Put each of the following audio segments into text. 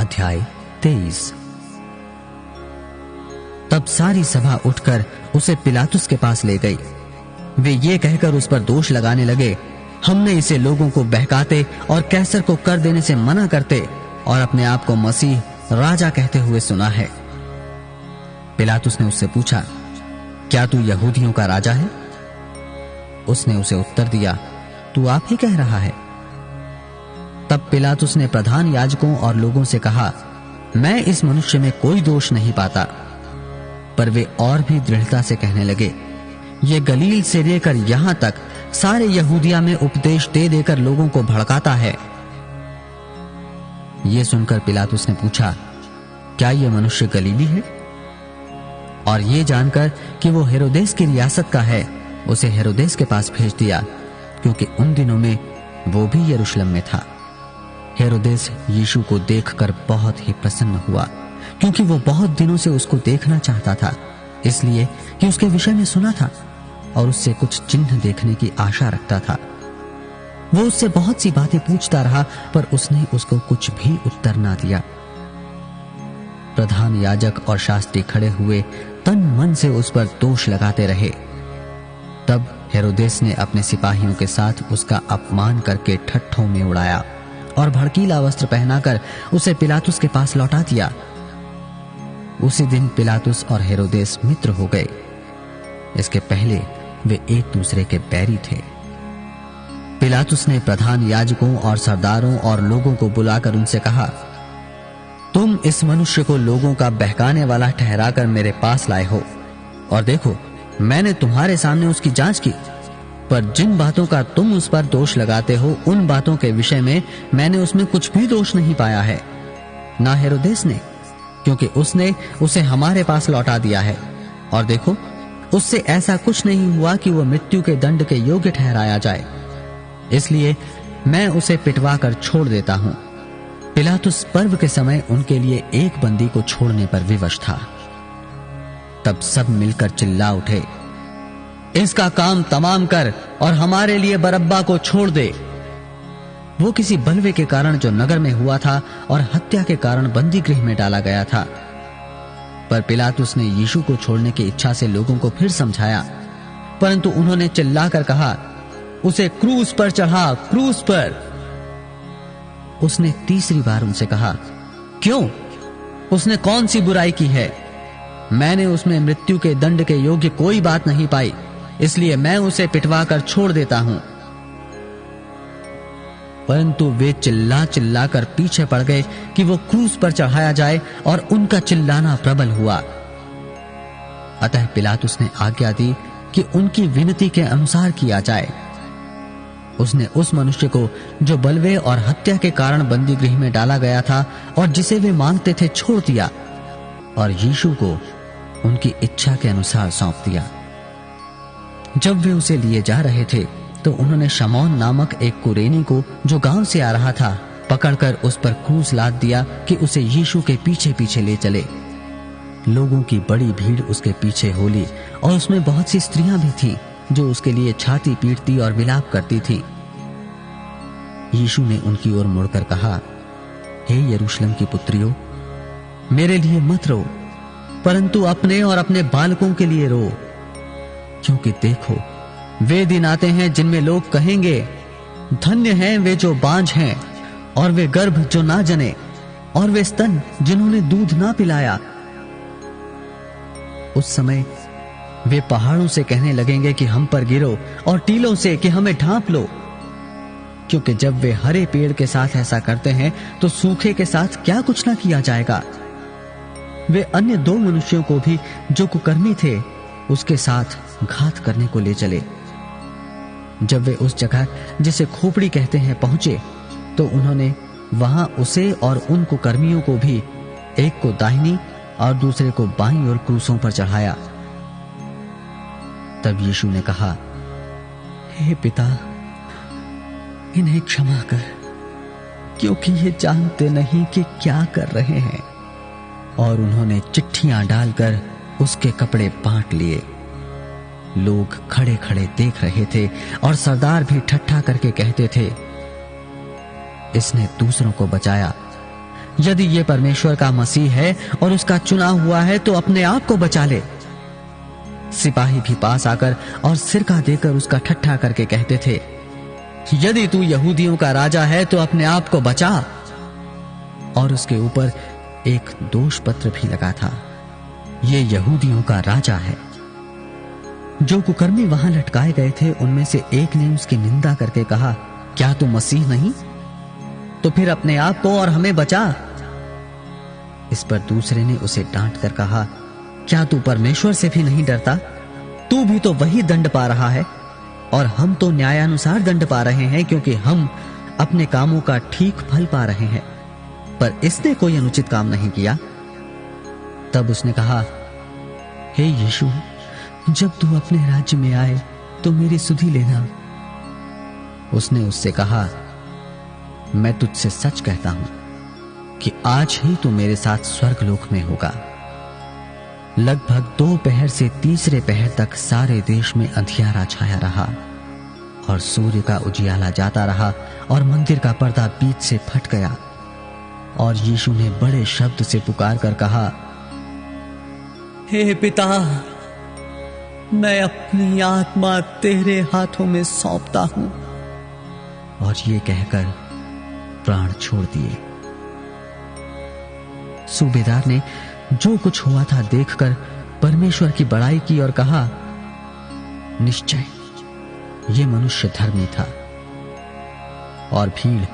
अध्याय 23। तब सारी सभा उठकर उसे पिलातुस के पास ले गई। वे ये कहकर उस पर दोष लगाने लगे, हमने इसे लोगों को बहकाते और कैसर को कर देने से मना करते और अपने आप को मसीह राजा कहते हुए सुना है। पिलातुस ने उससे पूछा, क्या तू यहूदियों का राजा है? उसने उसे उत्तर दिया, तू आप ही कह रहा है। तब पिलातुस ने प्रधान याजकों और लोगों से कहा, मैं इस मनुष्य में कोई दोष नहीं पाता। पर वे और भी दृढ़ता से कहने लगे, ये गलील से लेकर यहां तक सारे यहूदिया में उपदेश दे देकर लोगों को भड़काता है। ये सुनकर पिलातुस ने पूछा, क्या यह मनुष्य गलीली है? और ये जानकर कि वो हेरोदेस की रियासत का है, उसे हेरोदेस के पास भेज दिया, क्योंकि उन दिनों में वो भी यरूशलेम में था। हेरोदेस यीशु को देखकर बहुत ही प्रसन्न हुआ, क्योंकि वो बहुत दिनों से उसको देखना चाहता था, इसलिए कि उसके विषय में सुना था और उससे कुछ चिन्ह देखने की आशा रखता था। वो उससे बहुत सी बातें पूछता रहा, पर उसने उसको कुछ भी उत्तर ना दिया। प्रधान याजक और शास्त्री खड़े हुए तन मन से उस पर दोष लगाते रहे। तब हेरोदेस ने अपने सिपाहियों के साथ उसका अपमान करके ठट्ठों में उड़ाया और भड़कीला वस्त्र पहनाकर उसे पिलातुस के पास लौटा दिया। उसी दिन पिलातुस और हेरोदेस मित्र हो गए। इसके पहले वे एक दूसरे के बैरी थे। पिलातुस ने प्रधान याजकों और सरदारों और लोगों को बुलाकर उनसे कहा, तुम इस मनुष्य को लोगों का बहकाने वाला ठहराकर मेरे पास लाए हो, और देखो मैंने तुम्हारे सामने उसकी जांच की, पर जिन बातों का तुम उस पर दोष लगाते हो, उन बातों के विषय में मैंने उसमें कुछ भी दोष नहीं पाया है, ना हेरोदेस ने, क्योंकि उसने उसे हमारे पास लौटा दिया है। और देखो, उससे ऐसा कुछ नहीं हुआ कि वह मृत्यु के दंड के योग्य ठहराया जाए, इसलिए मैं उसे पिटवा कर छोड़ देता हूं। पिलातुस पर्व के समय उनके लिए एक बंदी को छोड़ने पर विवश था। तब सब मिलकर चिल्ला उठे, इसका काम तमाम कर और हमारे लिए बरअब्बा को छोड़ दे। वो किसी बलवे के कारण जो नगर में हुआ था और हत्या के कारण बंदी गृह में डाला गया था। पर पिलातुस ने यीशु को छोड़ने की इच्छा से लोगों को फिर समझाया, परंतु उन्होंने चिल्लाकर कहा, उसे क्रूस पर चढ़ा, क्रूस पर। उसने तीसरी बार उनसे कहा, क्यों? उसने कौन सी बुराई की है? मैंने उसमें मृत्यु के दंड के योग्य कोई बात नहीं पाई, इसलिए मैं उसे पिटवा कर छोड़ देता हूं। परंतु वे चिल्ला चिल्ला कर पीछे पड़ गए कि वो क्रूस पर चढ़ाया जाए, और उनका चिल्लाना प्रबल हुआ। अतः पिलातुस ने आज्ञा दी कि उनकी विनती के अनुसार किया जाए। उसने उस मनुष्य को जो बलवे और हत्या के कारण बंदी गृह में डाला गया था और जिसे वे मांगते थे, छोड़ दिया, और यीशु को उनकी इच्छा के अनुसार सौंप दिया। जब वे उसे लिए जा रहे थे, तो उन्होंने शमौन नामक एक कुरेनी को, जो गांव से आ रहा था, पकड़कर उस पर क्रूस लाद दिया कि उसे यीशु के पीछे पीछे ले चले। लोगों की बड़ी भीड़ उसके पीछे हो ली, और उसमें बहुत सी स्त्रियां भी थीं जो उसके लिए छाती पीटती और विलाप करती थीं। यीशु ने उनकी ओर मुड़कर कहा, हे यरूशलेम की पुत्रियों, मेरे लिए मत रो, परंतु अपने और अपने बालकों के लिए रो, क्योंकि देखो वे दिन आते हैं जिनमें लोग कहेंगे, धन्य हैं वे जो बांझ हैं, और वे गर्भ जो ना जने, और वे स्तन जिन्होंने दूध ना पिलाया। उस समय वे पहाड़ों से कहने लगेंगे कि हम पर गिरो, और टीलों से कि हमें ढांप लो, क्योंकि जब वे हरे पेड़ के साथ ऐसा करते हैं, तो सूखे के साथ क्या कुछ ना किया जाएगा। वे अन्य दो मनुष्यों को भी, जो कुकर्मी थे, उसके साथ घात करने को ले चले। जब वे उस जगह जिसे खोपड़ी कहते हैं पहुंचे, तो उन्होंने वहां उसे और उन कुकर्मियों को भी, एक को दाहिनी और दूसरे को बाईं ओर क्रूसों पर चढ़ाया। तब यीशु ने कहा, हे पिता, इन्हें क्षमा कर, क्योंकि ये जानते नहीं कि क्या कर रहे हैं। और उन्होंने चिट्ठियां डालकर उसके कपड़े बांट लिए। लोग खड़े खड़े देख रहे थे, और सरदार भी ठट्ठा करके कहते थे, इसने दूसरों को बचाया, यदि ये परमेश्वर का मसीह है और उसका चुना हुआ है तो अपने आप को बचा ले। सिपाही भी पास आकर और सिरका देकर उसका ठट्ठा करके कहते थे, यदि तू यहूदियों का राजा है तो अपने आप को बचा। और उसके ऊपर एक दोष पत्र भी लगा था, ये यहूदियों का राजा है। जो कुकर्मी वहां लटकाए गए थे उनमें से एक ने उसकी निंदा करके कहा, क्या तू मसीह नहीं? तो फिर अपने आप को और हमें बचा। इस पर दूसरे ने उसे डांट कर कहा, क्या तू परमेश्वर से भी नहीं डरता? तू भी तो वही दंड पा रहा है और हम तो न्यायानुसार दंड पा रहे हैं, क्योंकि हम अपने कामों का ठीक फल पा रहे हैं, पर इसने कोई अनुचित काम नहीं किया। तब उसने कहा, हे यीशु, जब तू अपने राज्य में आए तो मेरी सुधि लेना। उसने उससे कहा, मैं तुझसे सच कहता हूं कि आज ही तू मेरे साथ स्वर्गलोक में होगा। लगभग 2 पहर से तीसरे पहर तक सारे देश में अंधियारा छाया रहा और सूर्य का उजियाला जाता रहा और मंदिर का पर्दा बीच से फट गया। और यीशु ने बड़े शब्द से पुकार कर कहा, हे पिता, मैं अपनी आत्मा तेरे हाथों में सौंपता हूं। और ये कहकर प्राण छोड़ दिए। सूबेदार ने जो कुछ हुआ था देखकर परमेश्वर की बड़ाई की और कहा, निश्चय ये मनुष्य धर्मी था। और भीड़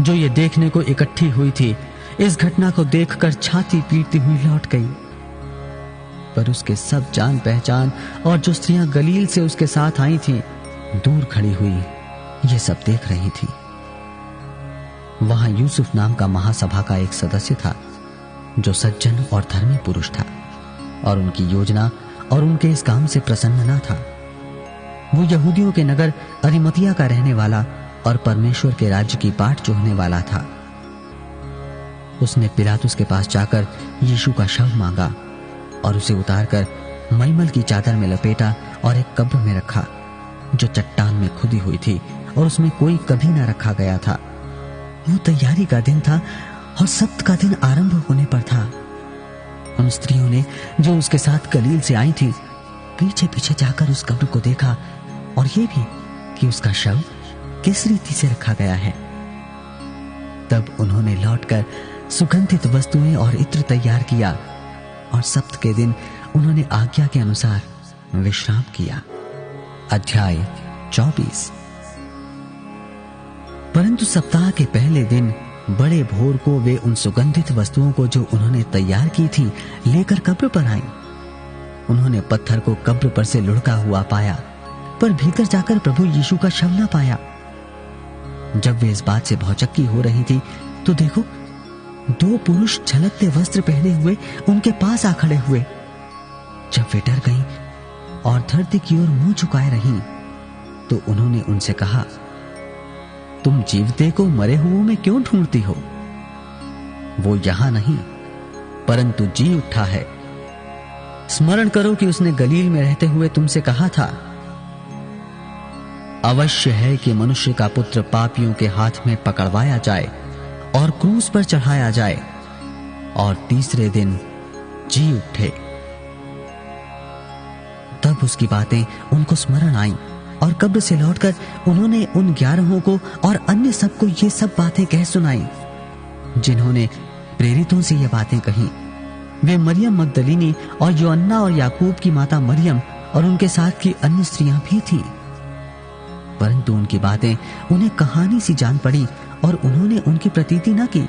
जो ये देखने को इकट्ठी हुई थी इस घटना को देखकर छाती पीटती हुई लौट गई। पर उसके सब जान पहचान और जो स्त्रियां गलील से उसके साथ आई थीं, दूर खड़ी हुई ये सब देख रही थी। वहां यूसुफ नाम का महासभा का एक सदस्य था जो सज्जन और धर्मी पुरुष था और उनकी योजना और उनके इस काम से प्रसन्न न था। वो यहूदियों के नगर अरिमतिया का रहने वाला और परमेश्वर के राज्य की बाट जोहने वाला था। उसने पिलातुस के पास जाकर यीशु का शव मांगा और उसे उतारकर मलमल की चादर में लपेटा और एक कब्र में रखा जो चट्टान में खुदी हुई थी और उसमें कोई कभी न रखा गया था। वो तैयारी का दिन था और सब्त का दिन आरंभ होने पर था। उन स्त्रियों ने जो उसके साथ गलील से आई थी पीछे पीछे जाकर उस कब्र को देखा और ये भी कि उसका शव किस रीति से रखा गया है। तब उन्होंने लौटकर सुगंधित वस्तुएं और इत्र तैयार किया और सप्त के दिन उन्होंने आज्ञा के अनुसार विश्राम किया। अध्याय 24। परंतु सप्ताह के पहले दिन बड़े भोर को वे उन सुगंधित वस्तुओं को जो उन्होंने तैयार की थी लेकर कब्र पर आई। उन्होंने पत्थर को कब्र पर से लुढ़का हुआ पाया, पर भीतर जाकर प्रभु यीशु का शव न पाया। जब वे इस बात से भौचक्की हो रही थी तो देखो, 2 पुरुष झलकते वस्त्र पहने हुए उनके पास आ खड़े हुए। जब वे डर गईं और धरती की ओर मुंह झुकाए रहीं, तो उन्होंने उनसे कहा, तुम जीवते को मरे हुओं में क्यों ढूंढती हो? वो यहां नहीं परंतु जी उठा है। स्मरण करो कि उसने गलील में रहते हुए तुमसे कहा था, अवश्य है कि मनुष्य का पुत्र पापियों के हाथ में पकड़वाया जाए और क्रूस पर चढ़ाया जाए और तीसरे दिन जी उठे। तब उसकी बातें उनको स्मरण आईं और कब्र से लौटकर उन्होंने उन 11 को और अन्य सबको ये सब बातें कह सुनाई जिन्होंने प्रेरितों से ये बातें कही। वे मरियम मगदलीनी और योअन्ना और याकूब की माता मरियम और उनके साथ की अन्य स्त्रियां भी थी। परंतु उनकी बातें उन्हें कहानी सी जान पड़ी और उन्होंने उनकी प्रतीति न की।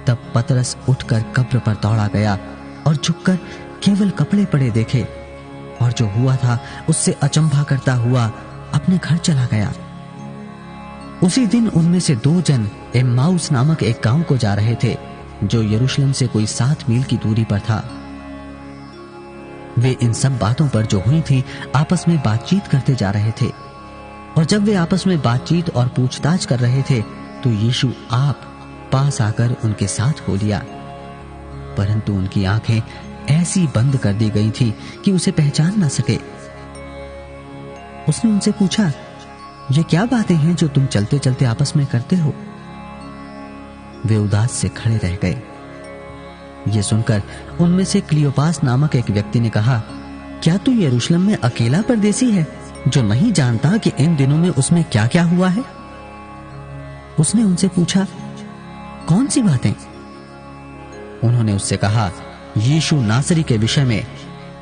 तब पतरस उठकर कब्र पर दौड़ा गया और झुककर केवल कपड़े पड़े देखे और जो हुआ था उससे अचंभा करता हुआ अपने घर चला गया। उसी दिन उनमें से 2 जन एम्माउस नामक एक गांव को जा रहे थे जो यरूशलेम से कोई 7 मील की दूरी पर था। वे इन सब बातों पर जो हुई थी आपस में बातचीत करते जा रहे थे। और जब वे आपस में बातचीत और पूछताछ कर रहे थे तो यीशु आप पास आकर उनके साथ हो लिया, परंतु उनकी आंखें ऐसी बंद कर दी गई थी कि उसे पहचान ना सके। उसने उनसे पूछा, ये क्या बातें हैं जो तुम चलते चलते आपस में करते हो? वे उदास से खड़े रह गए। ये सुनकर उनमें से क्लियोपास नामक एक व्यक्ति ने कहा, क्या तू यरूशलेम में अकेला परदेसी है जो नहीं जानता कि इन दिनों में उसमें क्या क्या हुआ है? उसने उनसे पूछा, कौन सी बातें? उन्होंने उससे कहा, यीशु नासरी के विषय में,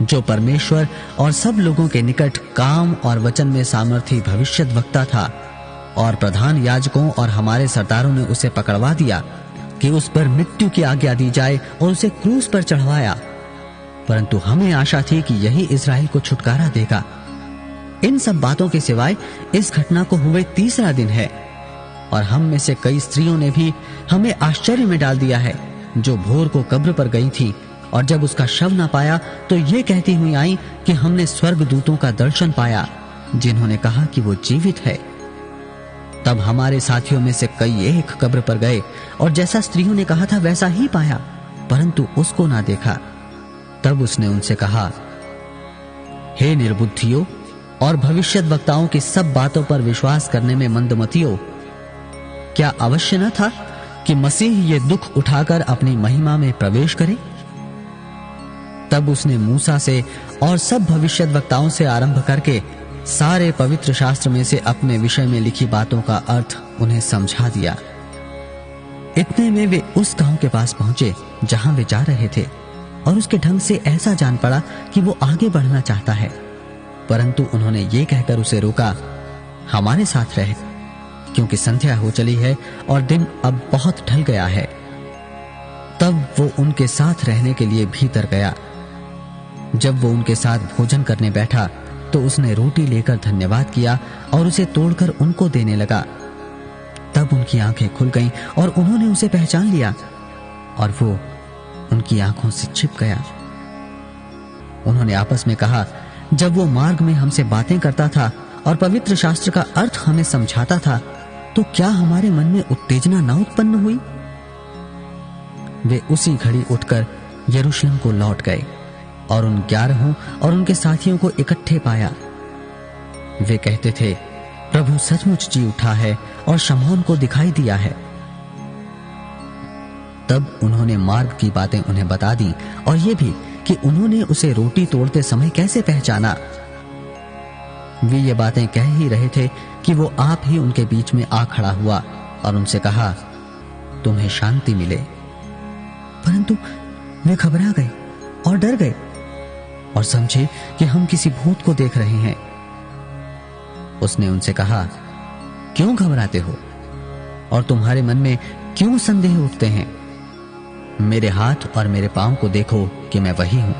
जो परमेश्वर और सब लोगों के निकट काम और वचन में सामर्थी भविष्यद्वक्ता था, और प्रधान याजकों और हमारे सरदारों ने उसे पकड़वा दिया कि उस पर मृत्यु की आज्ञा दी जाए और उसे क्रूस पर चढ़वाया। परंतु हमें आशा थी कि यही इस्राएल को छुटकारा देगा। इन सब बातों के सिवाय इस घटना को हुए तीसरा दिन है, और हम में से कई स्त्रियों ने भी हमें आश्चर्य में डाल दिया है, जो भोर को कब्र पर गई थी और जब उसका शव न पाया तो ये कहती हुई आई कि हमने स्वर्गदूतों का दर्शन पाया, जिन्होंने कहा कि वो जीवित है। तब हमारे साथियों में से कई एक कब्र पर गए और जैसा स्त्रियों ने कहा था वैसा ही पाया, परंतु उसको ना देखा। तब उसने उनसे कहा, हे निर्बुद्धियों और भविष्यद्वक्ताओं की सब बातों पर विश्वास करने में मंदमतियों, क्या अवश्य न था कि मसीह ये दुख उठाकर अपनी महिमा में प्रवेश करे? तब उसने मूसा से और सब भविष्यद्वक्ताओं से आरंभ करके सारे पवित्र शास्त्र में से अपने विषय में लिखी बातों का अर्थ उन्हें समझा दिया। इतने में वे उस गांव के पास पहुंचे जहां वे जा रहे थे, और उसके ढंग से ऐसा जान पड़ा कि वो आगे बढ़ना चाहता है, परंतु उन्होंने ये कहकर उसे रोका, हमारे साथ रह, क्योंकि संध्या हो चली है और दिन अब बहुत ढल गया है। तब वो उनके साथ रहने के लिए भीतर गया। जब वो उनके साथ भोजन करने बैठा तो उसने रोटी लेकर धन्यवाद किया और उसे तोड़कर उनको देने लगा। तब उनकी आंखें खुल गईं और उन्होंने उसे पहचान लिया, और वो उनकी आंखों से छिप गया। उन्होंने आपस में कहा, जब वो मार्ग में हमसे बातें करता था और पवित्र शास्त्र का अर्थ हमें समझाता था, तो क्या हमारे मन में उत्तेजना न उत्पन्न हुई? वे उसी घड़ी उठकर यरूशलेम को लौट गए और उन 11 और उनके साथियों को इकट्ठे पाया। वे कहते थे, प्रभु सचमुच जी उठा है और शमौन को दिखाई दिया है। तब उन्होंने मार्ग की बातें उन्हें बता दी, और ये भी कि उन्होंने उसे रोटी तोड़ते समय कैसे पहचाना। वे ये बातें कह ही रहे थे कि वो आप ही उनके बीच में आ खड़ा हुआ और उनसे कहा, तुम्हें शांति मिले। परंतु वे घबरा गए और डर गए और समझे कि हम किसी भूत को देख रहे हैं। उसने उनसे कहा, क्यों घबराते हो और तुम्हारे मन में क्यों संदेह उठते हैं? मेरे हाथ और मेरे पांव को देखो कि मैं वही हूं।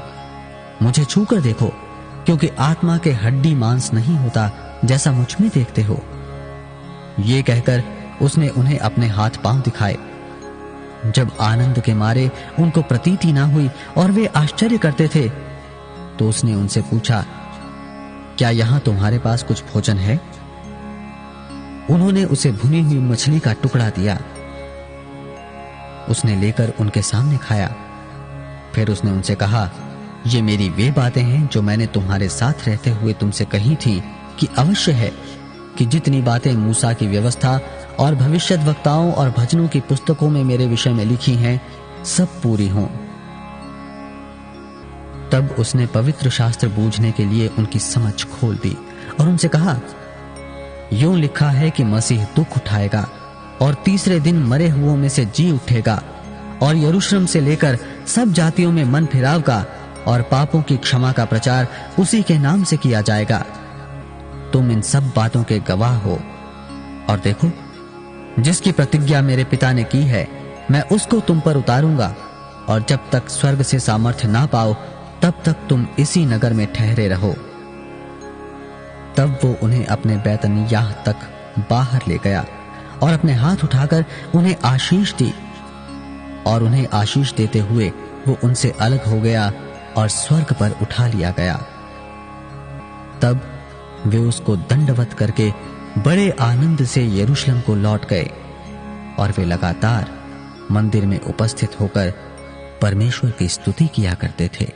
मुझे छूकर देखो, क्योंकि आत्मा के हड्डी मांस नहीं होता जैसा मुझ में देखते हो। ये कहकर उसने उन्हें अपने हाथ पांव दिखाए। जब आनंद के मारे उनको प्रतीति ना हुई और वे आश्चर्य करते थे, तो उसने उनसे पूछा, क्या यहां तुम्हारे पास कुछ भोजन है? उन्होंने उसे भुनी हुई मछली का टुकड़ा दिया। उसने लेकर उनके सामने खाया। फिर उसने उनसे कहा, ये मेरी वे बातें हैं जो मैंने तुम्हारे साथ रहते हुए तुमसे कही थी कि अवश्य है कि जितनी बातें मूसा की व्यवस्था और भविष्यद्वक्ताओं और भजनों की पुस्तकों में मेरे विषय में लिखी हैं, सब पूरी हों। तब उसने पवित्र शास्त्र बूझने के लिए उनकी समझ खोल दी और उनसे कहा, यूं लिखा है कि मसीह दुख उठाएगा और तीसरे दिन मरे हुओं में से जी उठेगा, और यरूशलेम से लेकर सब जातियों में मन फिराव का और पापों की क्षमा का प्रचार उसी के नाम से किया जाएगा। तुम इन सब बातों के गवाह हो। और देखो, जिसकी प्रतिज्ञा मेरे पिता ने की है, मैं उसको तुम पर उतारूंगा, और जब तक स्वर्ग से सामर्थ्य ना पाओ तब तक तुम इसी नगर में ठहरे रहो। तब वो उन्हें अपने बैतनियाह तक बाहर ले गया और अपने हाथ उठाकर उन्हें आशीष दी, और उन्हें आशीष देते हुए वो उनसे अलग हो गया और स्वर्ग पर उठा लिया गया। तब वे उसको दंडवत करके बड़े आनंद से यरूशलेम को लौट गए, और वे लगातार मंदिर में उपस्थित होकर परमेश्वर की स्तुति किया करते थे।